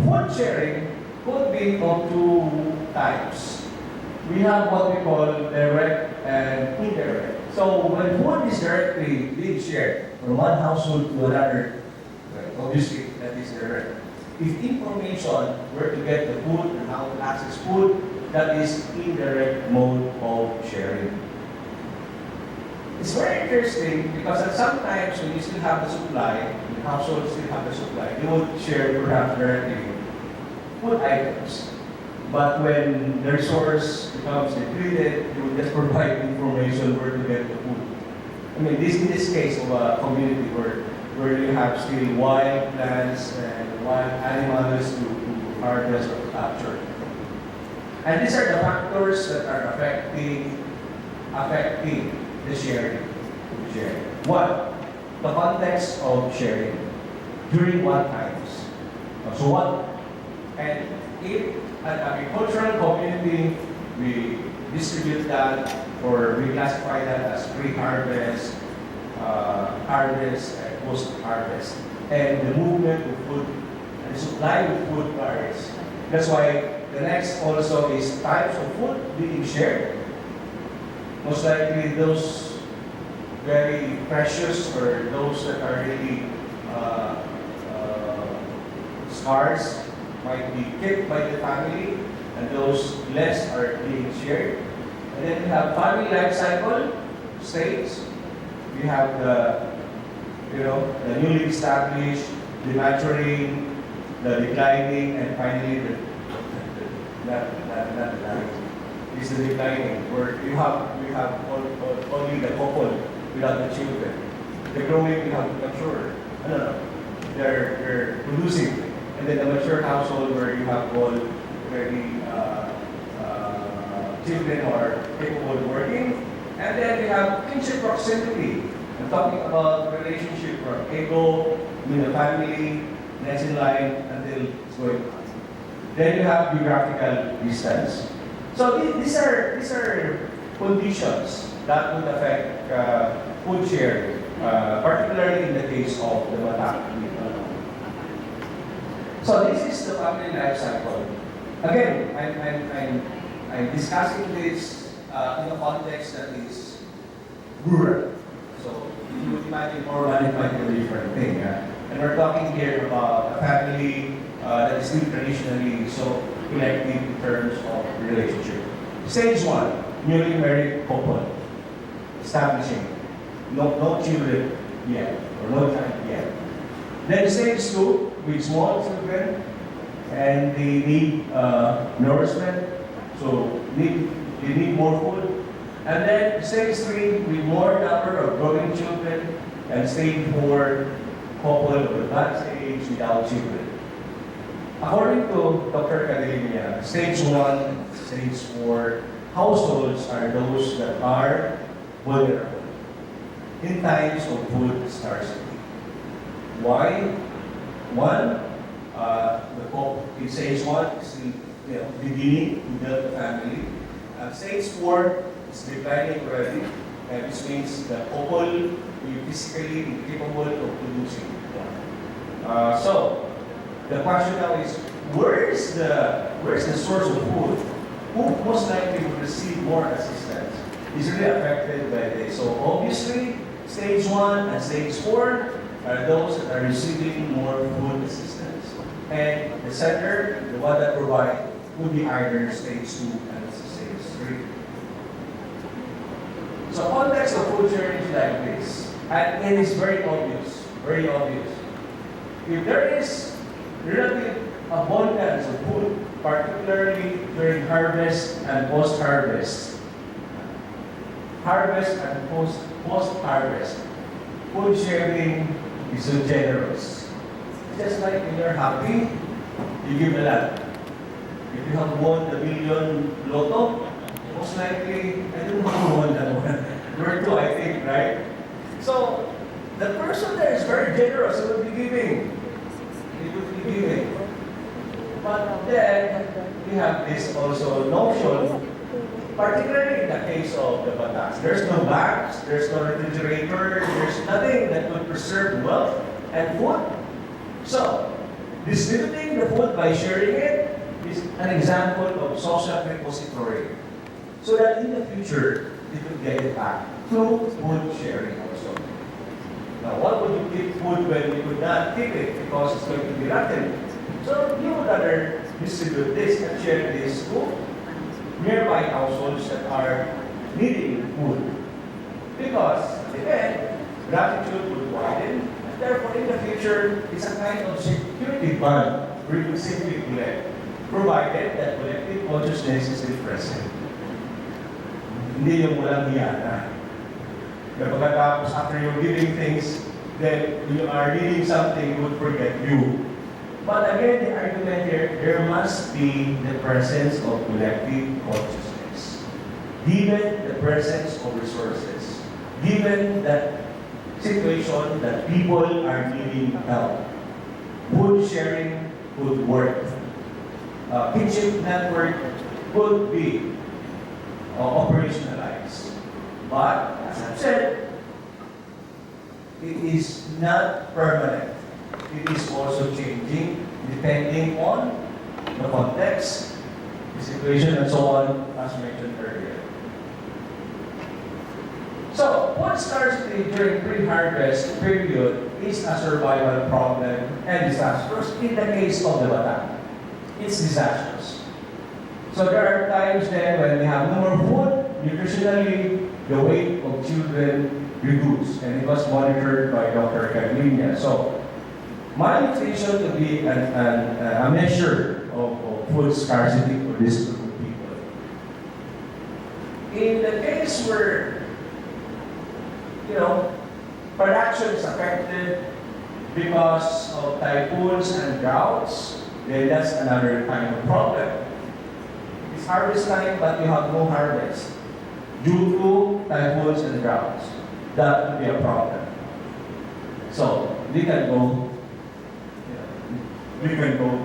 Food sharing could be of two types. We have what we call direct and indirect. So when food is directly being shared from one household to another, well, obviously that is direct. If information where to get the food and how to access food, that is indirect mode of sharing. It's very interesting because at some times when you still have the supply, the households still have the supply, they would share perhaps directly food items. But when the resource becomes depleted, you will just provide information where to get the food. I mean, in this case of a community where you have still wild plants and wild animals to harvest or capture. And these are the factors that are affecting the sharing. One, the context of sharing. During what times? So what? And if an agricultural community, we distribute that or we classify that as pre-harvest, harvest, and post-harvest. And the movement of food and the supply of food varies. That's why the next also is types of food being shared. Most likely those very precious or those that are really scarce might be kept by the family, and those less are being shared. And then we have family life cycle stage. We have the newly established, the maturing, the declining, and finally the is the declining, where we have only the couple without the children. The growing, we have mature. No. They're producing. And then the mature household where you have all very children who are capable of working. And then we have kinship proximity. I'm talking about relationship from ego, the family, next in line until it's going on. Then you have geographical distance. So these are conditions that would affect food sharing, particularly in the case of the Batak. So this is the family life cycle. Again, I'm discussing this in a context that is rural. So you would imagine urban it might be a different thing. And we're talking here about a family that is still traditionally so collective in terms of relationship. Stage one, newly married couple, establishing, no children yet, or no child yet. Then stage two, with small children, and they need nourishment, so they need more food. And then stage three, with more number of growing children, and stage four, couple of advanced age without children. According to Dr. Academia, stage 1, stage 4 households are those that are vulnerable in times of food scarcity. Why? One, the couple in stage 1 is still beginning to build a family. Stage 4 is declining already, which means the couple is physically incapable of producing. So the question now is, where is the source of food? Who most likely will receive more assistance? Is really affected by this. So obviously, stage 1 and stage 4 are those that are receiving more food assistance. And the center, the one that provide, would be either stage 2 and stage 3. So context of food sharing is like this. And it is very obvious, very obvious. If there is relative abundance of food, particularly during harvest and post-harvest, post-harvest, food sharing is so generous. Just like when you're happy, you give a lot. If you have won the million lotto, most likely, I don't know who won that one. Number 2, I think, right? So, the person there is very generous, he will be giving. But then, we have this also notion, particularly in the case of the Bataks. There's no bags, there's no refrigerator, there's nothing that would preserve wealth and food. So, Distributing the food by sharing it is an example of social repository. So that in the future, you could get it back through food sharing also. Now, what would you keep food when you could not keep it because it's going to be rotten? So you would rather distribute this and share this to nearby households that are needing food. Because, again, gratitude would widen, and therefore in the future, it's a kind of security bond where you could simply collect, provided that collective consciousness is still present. Hindi yung walang hiyana. Na pagkatapos, after you're giving things, then you are needing something, would forget you. But again, the argument here, there must be the presence of collective consciousness. Given the presence of resources, given that situation that people are needing help, food sharing could work. Kinship network could be operationalized. But, as I've said, it is not permanent. It is also changing depending on the context, the situation, and so on, as mentioned earlier. So, food scarcity during pre-harvest period is a survival problem and disastrous in the case of the Bataan. It's disastrous. So there are times then when we have no more food, nutritionally, the weight of children reduced, and it was monitored by Dr. Carlinia. So malnutrition to be a measure of food scarcity for this group of people. In the case where, production is affected because of typhoons and droughts, then that's another kind of problem. It's harvest time, but you have no harvest due to typhoons and droughts. That would be a problem. So we can go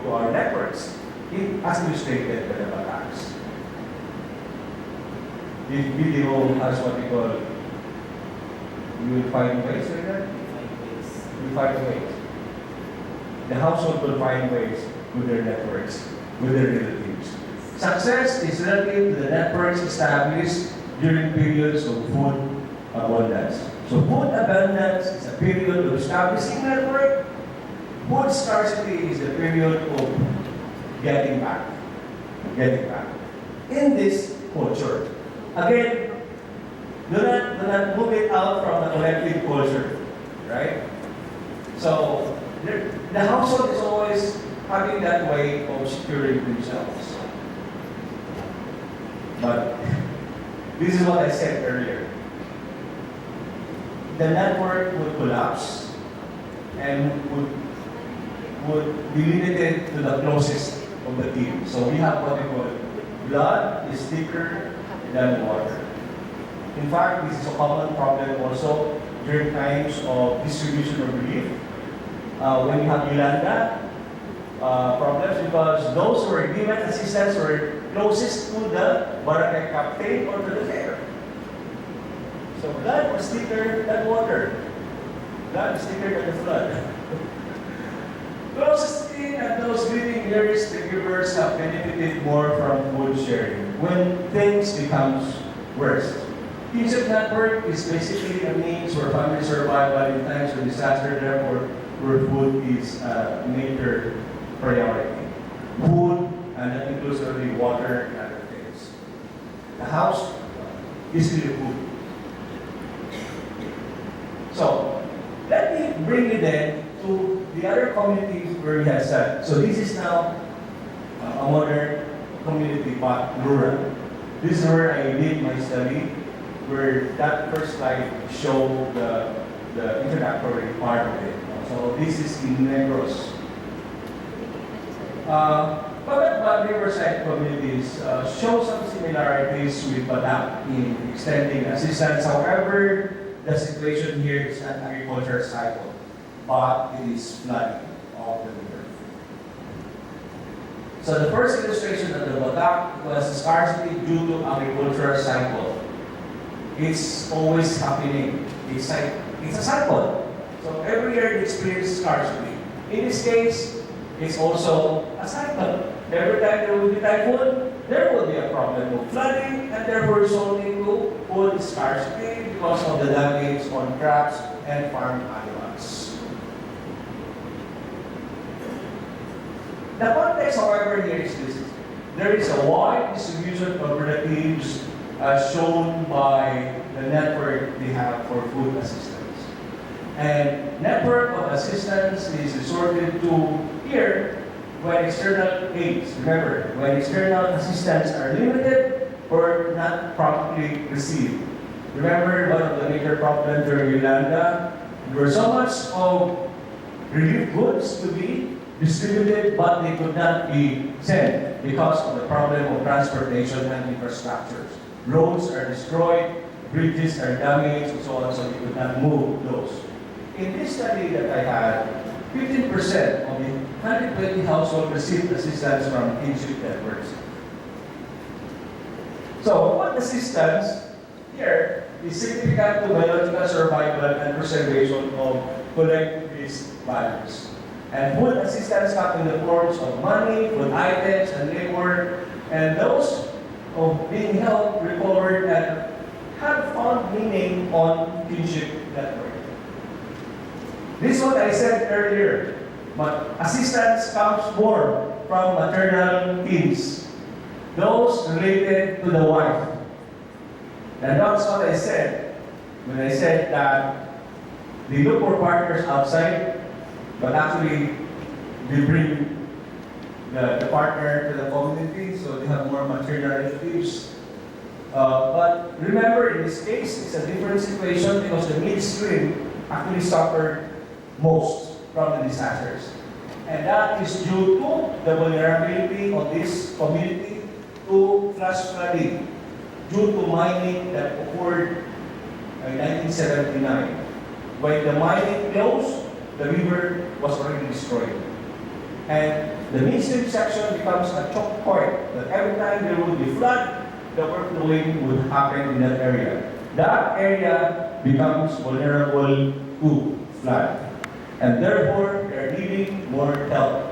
to our networks, as illustrated by the Bataans. The video has what we call, you will find ways like that? You will find ways. The household will find ways with their networks, with their relatives. Success is relative to the networks established during periods of food abundance. So food abundance is a period of establishing network. Food scarcity is the period of getting back. In this culture. Again, do not move it out from the collective culture, right? So the household is always having that way of securing themselves. But this is what I said earlier. The network would collapse and would be limited to the closest of the team. So we have what we call blood is thicker than water. In fact, this is a common problem also during times of distribution of relief. When you have Yolanda, problems because those who were given assistance were closest to the barangay captain or to the mayor. So blood was thicker than water. Blood is thicker than the flood. Closest in and those living nearest the givers have benefited more from food sharing when things become worse. Kinship network is basically a means for family survival in times of disaster, therefore where food is a major priority. Food, and that includes only water and other things. The house is really food. So, let me bring you then to the other communities where we have said. So this is now a modern community, but rural. This is where I did my study, where that first slide showed the introductory part of it. So this is in Negros. But riverside communities show some similarities with Bataan in extending assistance. However, the situation here is an agriculture cycle, but it is flooding of the river. So the first illustration of the Bataan was scarcity due to agricultural cycle. It's always happening. It's a cycle. So every year it experiences scarcity. In this case, It's also a cycle. Every time there will be typhoon, there will be a problem of flooding, and therefore resulting to food scarcity because of the damage on crops and farm animals. The context, however, here is this. There is a wide distribution of relatives as shown by the network we have for food assistance. And network of assistance is resorted to here when external aids, remember, when external assistance are limited or not promptly received. Remember one of the major problems during Yolanda, there was so much of relief goods to be distributed, but they could not be sent because of the problem of transportation and infrastructures. Roads are destroyed, bridges are damaged, and so on, so they could not move those. In this study that I had, 15% of the 120 households received assistance from kinship networks. So, what assistance here is significant to biological survival and preservation of collect-based values. And food assistance comes in the forms of money, food items, and labor, and those of being helped, recovered, and have found meaning on kinship network. This is what I said earlier, but assistance comes more from maternal teams, those related to the wife. And that's what I said when I said that they look for partners outside, but actually they bring the partner to the community, so they have more maternal relatives. But remember, in this case, it's a different situation because the midstream actually suffered most from the disasters. And that is due to the vulnerability of this community to flash flooding, due to mining that occurred in 1979. When the mining closed, the river was already destroyed. And the midstream section becomes a choke point that every time there would be flood, the overflowing would happen in that area. That area becomes vulnerable to flood. And therefore, they are needing more help.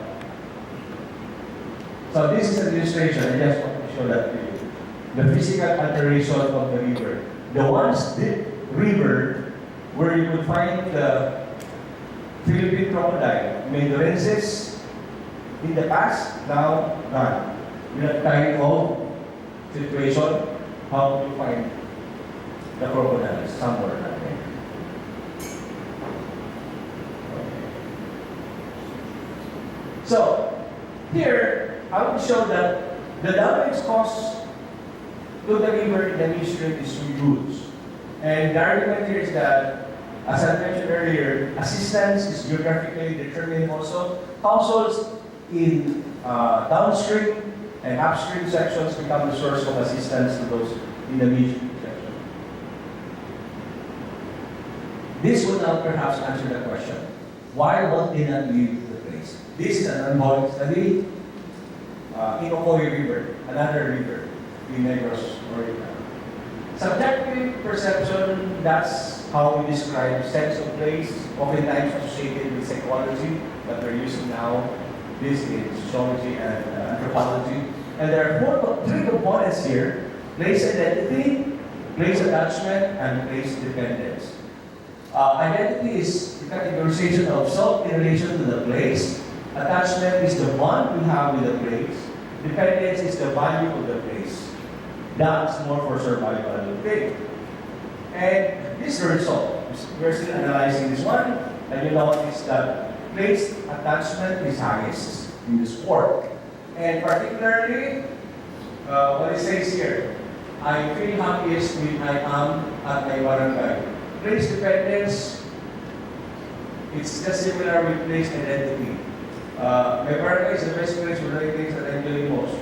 So this is an illustration. I just want to show that to you. The physical alteration of the river. The once deep river where you could find the Philippine crocodile, Medorensis, in the past, now gone. In that kind of situation, how do you find the crocodiles somewhere like that? So, here, I will show that the damage caused to the river in the midstream is huge. And the argument here is that, as I mentioned earlier, assistance is geographically determined also. Households in downstream and upstream sections become the source of assistance to those in the midstream section. This would now perhaps answer the question, why won't they not leave the place? This is an ongoing study in Ocoee River, another river in Negros, Florida. Subjective perception, that's how we describe sense of place, oftentimes associated with psychology, that we're using now. This is sociology and anthropology. And there are three components here: place identity, place attachment, and place dependence. Identity is the categorization of self in relation to the place. Attachment is the bond we have with the place. Dependence is the value of the place. That's more for survival. Okay. And this is the result. We're still analyzing this one, and you notice that place attachment is highest in this sport. And particularly, what it says here, I feel happiest when I am at my barangay. Place dependence, it's just similar with place identity. My barangay is the best place where I things that I enjoy most.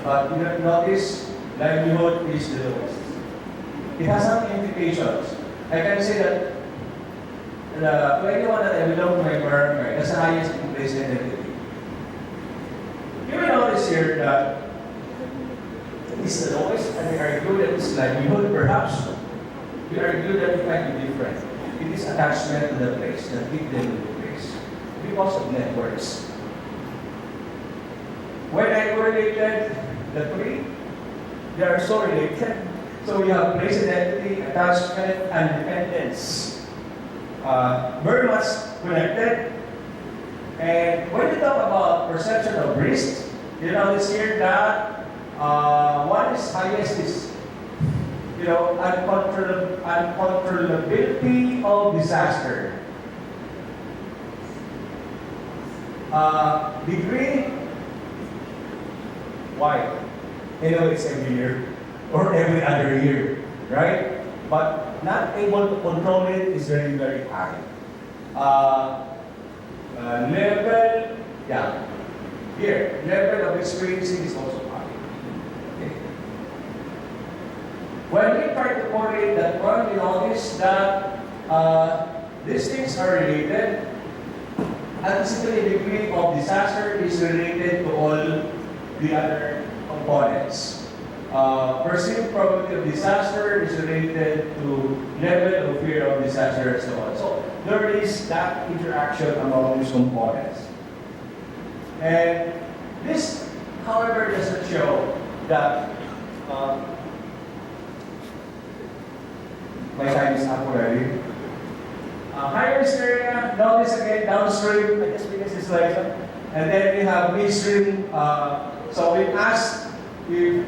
But you have noticed, livelihood is the lowest. It has some implications. I can say that to anyone that I belong to my barangay, that's the highest in place identity. You will notice here that it's the lowest, and we argue that it's livelihood, perhaps. We argue that it might be different. It is attachment to the place that keep them in the place because of networks. correlated, the three, they are so related. So we have place identity, attachment, and dependence. Very much connected. And when you talk about perception of risk, you notice here that one is highest is uncontrollability of disaster. Degree, why? It's every year or every other year, right? But not able to control it is very, very high. Level, yeah. Here, level of experiencing is also high. Okay. When we try to correlate that one, we notice that these things are related. Anticipated degree of disaster is related to all the other components. Perceived probability of disaster is related to level of fear of disaster and so on. So there is that interaction among these components. And this, however, doesn't show that my time is up already. Higher risk area, notice again downstream, I just because it's like, and then we have midstream. So we asked if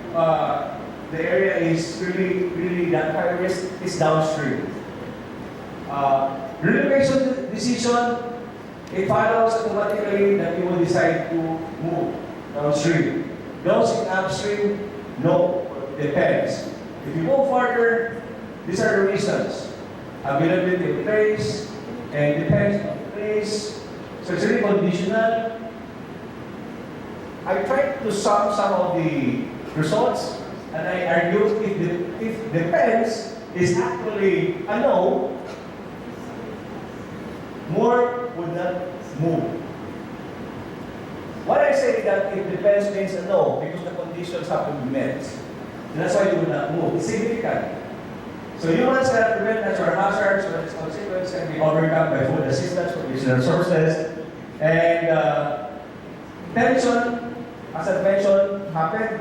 the area is really that high risk, is downstream. Relocation decision, it follows automatically that you will decide to move downstream. Those in upstream, no, depends. If you go further, these are the reasons. Availability of place, and depends on the place. So it's really conditional. I tried to sum some of the results, and I argued if depends is actually a no, more would not move. What I say that if depends means a no, because the conditions have to be met. And that's why you would not move. It's significant. So humans cannot prevent natural hazards, but its consequences can be overcome by food assistance from additional sources. And tension, as I mentioned, happened.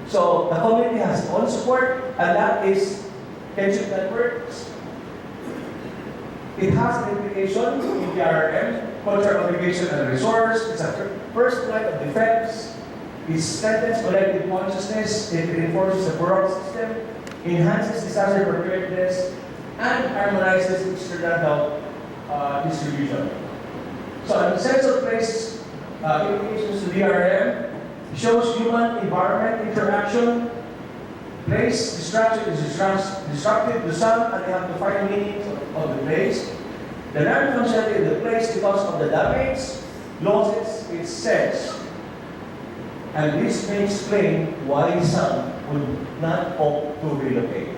So the community has own support, and that is tension networks. It has an implication in BIARI, culture, obligation, and resource. It's a first line of defense. It strengthens collective consciousness. It reinforces the moral system, enhances disaster preparedness, and harmonizes external health distribution. So, in sense of place, implications to DRM shows human environment interaction. Place destruction is disruptive to some, and they have to find meaning of the place. The non-functionality of the place because of the damage loses its sense. And this may explain why some would not opt to relocate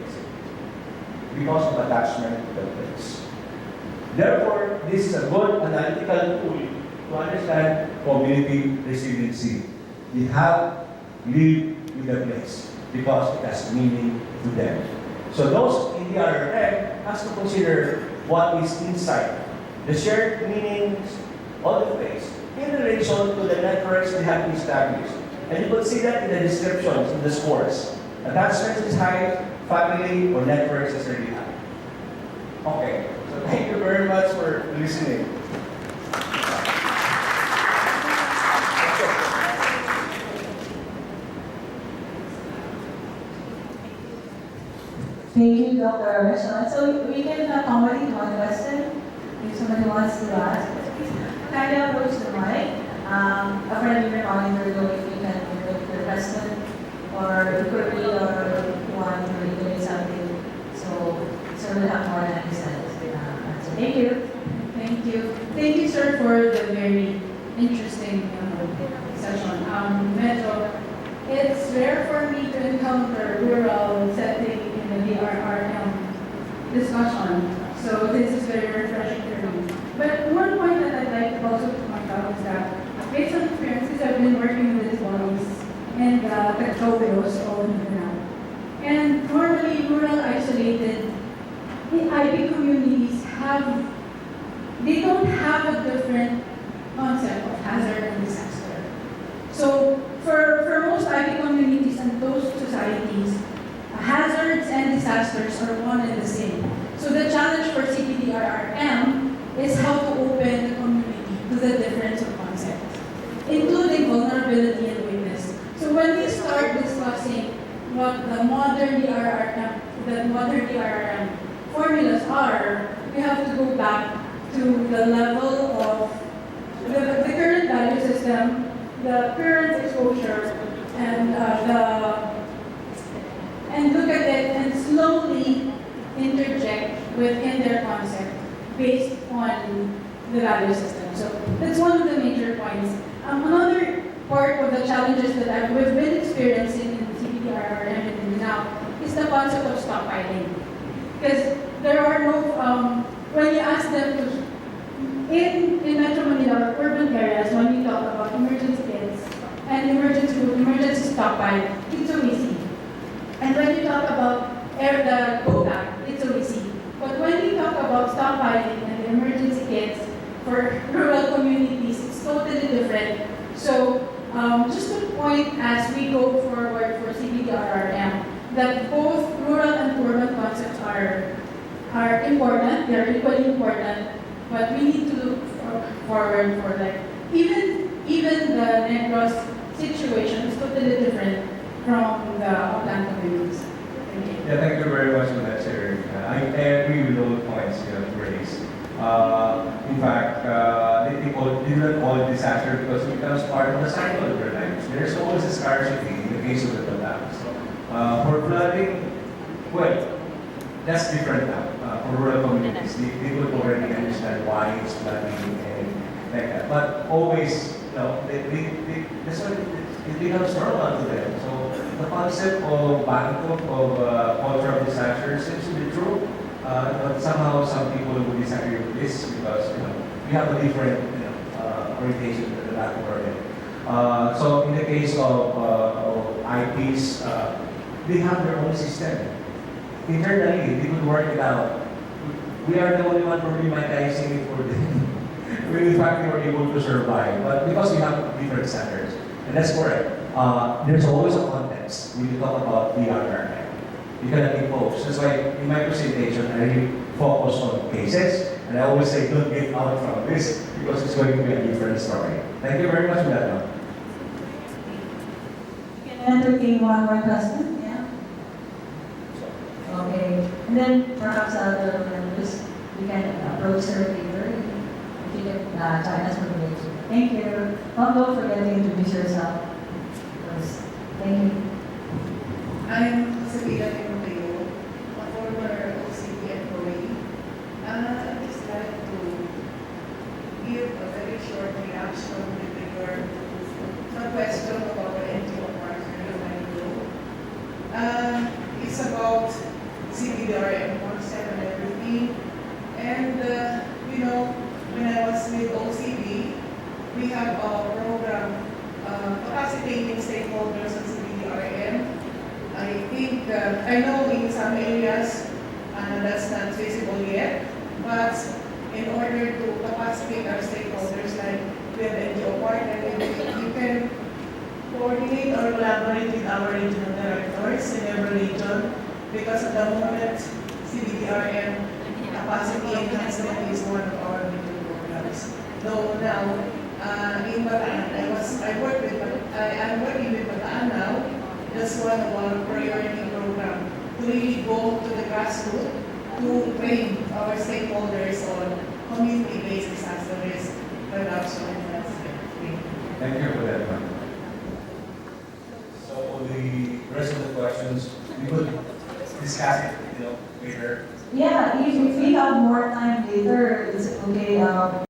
because of attachment to the place. Therefore, this is a good analytical tool to understand community resiliency. They have lived with the place because it has meaning to them. So those in the RRM has to consider what is inside the shared meanings of the place in relation to the networks they have established. And you will see that in the descriptions in the scores. Attachments is high, family or networks is really high. Okay, so thank you very much for listening. Thank you, Dr. Oracion. So we can accommodate one question if somebody wants to ask. Kind of approach the mic. A friend even monitor if you can make the question, or it could be one to read something. So we'll have more than a answer. Thank you. Thank you. Thank you, sir, for the very interesting session. Medyo, it's rare for me to encounter rural setting in the DRRM discussion. So this is very refreshing for me. But one point that I'd like to also point out is that based on experiences, I've been working with these bodies and Tagtoberos all over now. And normally, rural isolated IB communities they don't have a different concept of hazard and disaster. So for and those societies, hazards and disasters are one and the same. So the challenge for CPDRRM is how to open the community to the difference of concepts, including vulnerability and weakness. So when we start discussing what the modern DRRM formulas are, we have to go back to the level of the current value system, the current exposure, and look at it and slowly interject within their concept based on the value system. So that's one of the major points. Another part of the challenges that we've been experiencing in CPDRRM and now is the concept of stockpiling. Because there are no, when you ask them to, in Metro Manila or urban areas, when we talk about emergency kits and emergency stockpile, it's so easy. And when you talk about the go bag, it's so easy. But when we talk about stockpiling and the emergency kits for rural communities, it's totally different. So just to point as we go forward for CPDRRM, that both rural and urban concepts are important, they're equally important, but we need to look forward for like, even the Negros situation is totally different from the upland communities. Thank you. Yeah, thank you very much for that, Sir. I agree with all the points you have raised. In fact, people didn't call it disaster because it becomes part of the cycle of their lives. There's always a scarcity in the case of the dams. For flooding, well, that's different now. For rural communities, they would already understand why it's flooding and like that. But always, that's why it becomes normal to them. So the concept of Bangkok, of cultural disaster seems to be true. But somehow some people will disagree with this because we have a different orientation to the Latin world. So in the case of IPs, they have their own system. Internally, they could work it out. We are the only one problematizing it for them. We in fact we were able to survive, but because we have different standards, and that's correct. There's always a context when you talk about BIARI. You cannot impose. That's why in my presentation I really focus on cases, and I always say don't get out from this because it's going to be a different story. Thank you very much for that one. Can I entertain one more question? Yeah. Okay. And then perhaps other members, we can approach her later if you get China's permission. Thank you. Don't forget to introduce yourself first. Thank you. I'm Sabina Timoteo, a former OCP employee. I'd just like to give a very short reaction with regard to the question about the NGO partner a while ago. It's about CPDRM concept and everything. And, when I was with OCP, we have a program capacitating stakeholders on CPDRM. I think, I know in some areas that's not visible yet, but in order to capacitate our stakeholders, like we have NGO partner, we can coordinate or collaborate with our regional directors in every region, because at the moment, CBDRM capacity enhancement is one of our major programs. Though now, in Bataan, I'm working with Bataan now. That's one of our priority program, to really go to the grassroots to train our stakeholders on community-based disaster risk reduction and management. Thank you for that one. So for the rest of the questions, we could discuss it, later. Yeah, if we have more time later, it's okay.